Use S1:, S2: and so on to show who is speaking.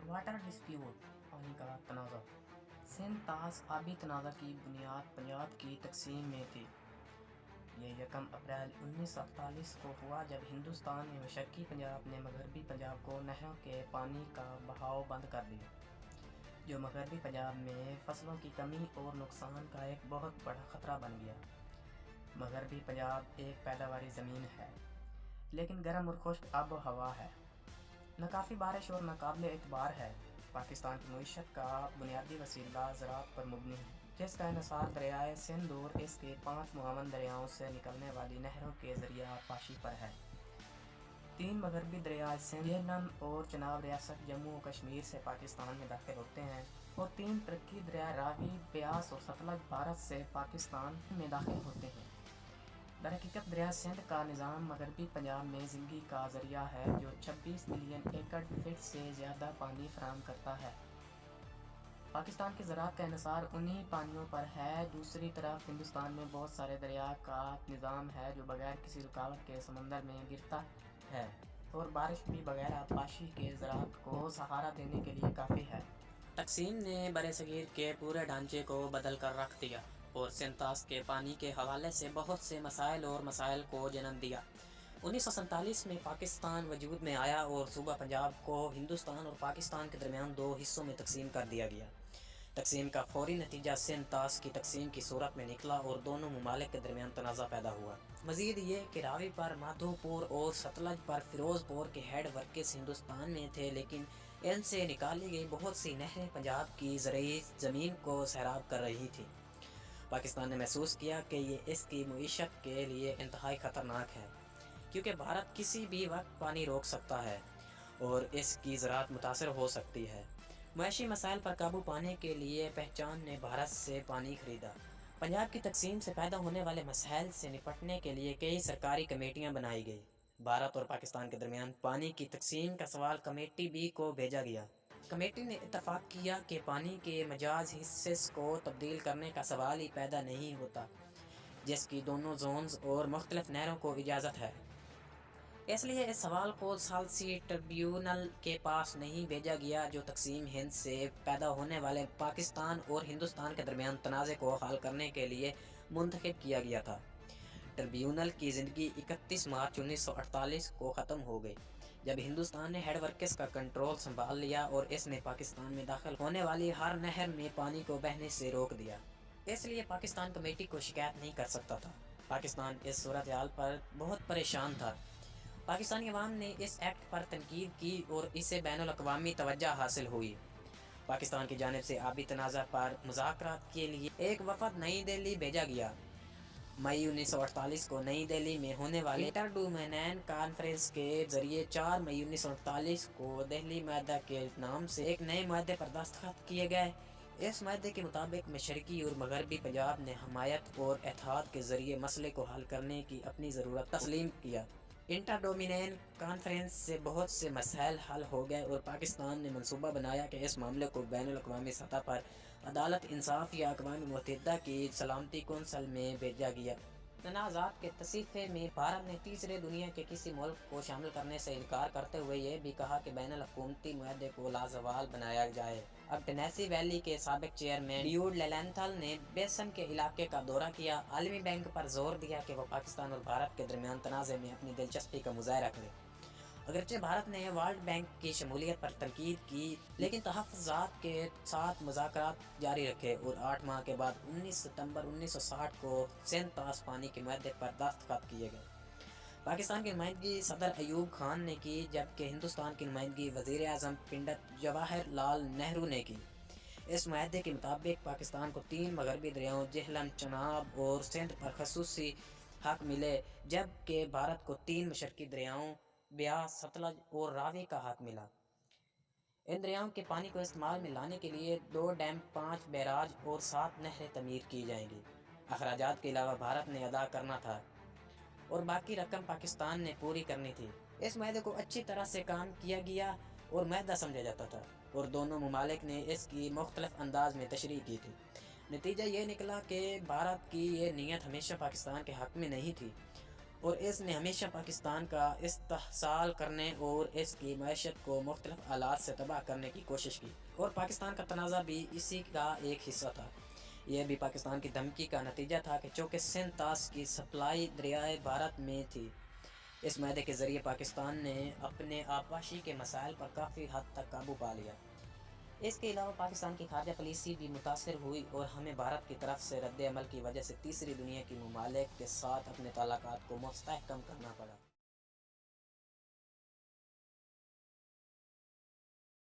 S1: Water dispute, پانی کا تنازع۔ سندھ طاس آبی تنازع کی بنیاد پنجاب کی تقسیم میں تھی۔ یہ 1 اپریل 1948 کو ہوا جب ہندوستان میں مشرقی پنجاب نے مغربی پنجاب کو نہروں کے پانی کا بہاؤ بند کر دیا، جو مغربی پنجاب میں فصلوں کی کمی اور نقصان کا ایک بہت بڑا خطرہ بن گیا۔ مغربی پنجاب ایک پیداواری زمین ہے، لیکن گرم اور خشک آب و ہوا ہے، نہ کافی بارش اور ناقابل اعتبار ہے۔ پاکستان کی معیشت کا بنیادی وسیلہ زراعت پر مبنی ہے، جس کا انحصار دریائے سندھ اور اس کے 5 معاون دریاؤں سے نکلنے والی نہروں کے ذریعہ آبپاشی پر ہے۔ 3 مغربی دریائے سندھ، جہلم اور چناب ریاست جموں و کشمیر سے پاکستان میں داخل ہوتے ہیں، اور 3 ترقی دریائے راوی، بیاس اور ستلج بھارت سے پاکستان میں داخل ہوتے ہیں۔ درحقیقت دریائے سندھ کا نظام مغربی پنجاب میں زندگی کا ذریعہ ہے، جو 26 ملین ایکڑ فٹ سے زیادہ پانی فراہم کرتا ہے۔ پاکستان کی زراعت کا انحصار انہی پانیوں پر ہے۔ دوسری طرف ہندوستان میں بہت سارے دریا کا نظام ہے جو بغیر کسی رکاوٹ کے سمندر میں گرتا ہے، اور بارش بھی بغیر آبپاشی کے زراعت کو سہارا دینے کے لیے کافی ہے۔ تقسیم نے برصغیر کے پورے ڈھانچے کو بدل کر رکھ دیا اور سندھ طاس کے پانی کے حوالے سے بہت سے مسائل اور مسائل کو جنم دیا۔ 1947 میں پاکستان وجود میں آیا اور صوبہ پنجاب کو ہندوستان اور پاکستان کے درمیان 2 حصوں میں تقسیم کر دیا گیا۔ تقسیم کا فوری نتیجہ سندھ طاس کی تقسیم کی صورت میں نکلا اور دونوں ممالک کے درمیان تنازع پیدا ہوا۔ مزید یہ کہ راوی پر مادھو پور اور ستلج پر فیروز پور کے ہیڈ ورکس ہندوستان میں تھے، لیکن ان سے نکالی گئی بہت سی نہریں پنجاب کی زرعی زمین کو سیراب کر رہی تھیں۔ پاکستان نے محسوس کیا کہ یہ اس کی معیشت کے لیے انتہائی خطرناک ہے، کیونکہ بھارت کسی بھی وقت پانی روک سکتا ہے اور اس کی زراعت متاثر ہو سکتی ہے۔ معاشی مسائل پر قابو پانے کے لیے پہچان نے بھارت سے پانی خریدا۔ پنجاب کی تقسیم سے پیدا ہونے والے مسائل سے نپٹنے کے لیے کئی سرکاری کمیٹیاں بنائی گئی۔ بھارت اور پاکستان کے درمیان پانی کی تقسیم کا سوال کمیٹی بی کو بھیجا گیا۔ کمیٹی نے اتفاق کیا کہ پانی کے مجاز حصے کو تبدیل کرنے کا سوال ہی پیدا نہیں ہوتا، جس کی دونوں زونز اور مختلف نہروں کو اجازت ہے۔ اس لیے اس سوال کو ثالثی ٹریبیونل کے پاس نہیں بھیجا گیا، جو تقسیم ہند سے پیدا ہونے والے پاکستان اور ہندوستان کے درمیان تنازع کو حل کرنے کے لیے منتخب کیا گیا تھا۔ ٹریبیونل کی زندگی 31 مارچ 1948 کو ختم ہو گئی، جب ہندوستان نے ہیڈ ورکس کا کنٹرول سنبھال لیا اور اس نے پاکستان میں داخل ہونے والی ہر نہر میں پانی کو بہنے سے روک دیا۔ اس لیے پاکستان کمیٹی کو شکایت نہیں کر سکتا تھا۔ پاکستان اس صورتحال پر بہت پریشان تھا۔ پاکستانی عوام نے اس ایکٹ پر تنقید کی اور اسے بین الاقوامی توجہ حاصل ہوئی۔ پاکستان کی جانب سے آبی تنازع پر مذاکرات کے لیے ایک وفد نئی دہلی بھیجا گیا۔ مئی 1948 کو نئی دہلی میں ہونے والے انٹر ڈومینین کانفرنس کے ذریعے 4 مئی 1948 کو دہلی معاہدہ کے نام سے ایک نئے معاہدے پر دستخط کیے گئے۔ اس معاہدے کے مطابق مشرقی اور مغربی پنجاب نے حمایت اور اتحاد کے ذریعے مسئلے کو حل کرنے کی اپنی ضرورت تسلیم کیا۔ انٹر ڈومینین کانفرنس سے بہت سے مسائل حل ہو گئے اور پاکستان نے منصوبہ بنایا کہ اس معاملے کو بین الاقوامی سطح پر عدالت انصاف یا اقوام متحدہ کی سلامتی کونسل میں بھیجا گیا۔ تنازعات کے تصفیے میں بھارت نے تیسرے دنیا کے کسی ملک کو شامل کرنے سے انکار کرتے ہوئے یہ بھی کہا کہ بین الاقوامی معاہدے کو لازوال بنایا جائے۔ اب ٹینیسی ویلی کے سابق چیئرمین ڈیوڈ لیلینتھل نے بیسن کے علاقے کا دورہ کیا، عالمی بینک پر زور دیا کہ وہ پاکستان اور بھارت کے درمیان تنازع میں اپنی دلچسپی کا مظاہرہ کرے۔ اگرچہ بھارت نے ورلڈ بینک کی شمولیت پر تنقید کی، لیکن تحفظات کے ساتھ مذاکرات جاری رکھے اور 8 ماہ کے بعد 19 ستمبر 1960 کو سندھ طاس پانی کے معاہدے پر دستخط کیے گئے۔ پاکستان کی نمائندگی صدر ایوب خان نے کی، جبکہ ہندوستان کی نمائندگی وزیر اعظم پنڈت جواہر لال نہرو نے کی۔ اس معاہدے کے مطابق پاکستان کو 3 مغربی دریاؤں جہلم، چناب اور سندھ پر خصوصی حق ملے، جبکہ بھارت کو 3 مشرقی دریاؤں بیاس، ستلج اور راوی کا حق ملا۔ ان دریاؤں کے پانی کو استعمال میں لانے کے لیے 2 ڈیم، 5 بیراج اور 7 نہریں تعمیر کی جائیں گی۔ اخراجات کے علاوہ بھارت نے ادا کرنا تھا اور باقی رقم پاکستان نے پوری کرنی تھی۔ اس معاہدے کو اچھی طرح سے کام کیا گیا اور معاہدہ سمجھا جاتا تھا، اور دونوں ممالک نے اس کی مختلف انداز میں تشریح کی تھی۔ نتیجہ یہ نکلا کہ بھارت کی یہ نیت ہمیشہ پاکستان کے حق میں نہیں تھی، اور اس نے ہمیشہ پاکستان کا استحصال کرنے اور اس کی معیشت کو مختلف آلات سے تباہ کرنے کی کوشش کی، اور پاکستان کا تنازع بھی اسی کا ایک حصہ تھا۔ یہ بھی پاکستان کی دھمکی کا نتیجہ تھا کہ چونکہ سندھ طاس کی سپلائی دریائے بھارت میں تھی، اس معاہدے کے ذریعے پاکستان نے اپنے آبپاشی کے مسائل پر کافی حد تک قابو پا لیا۔ اس کے علاوہ پاکستان کی خارجہ پالیسی بھی متاثر ہوئی، اور ہمیں بھارت کی طرف سے رد عمل کی وجہ سے تیسری دنیا کی ممالک کے ساتھ اپنے تعلقات کو مستحکم کرنا پڑا۔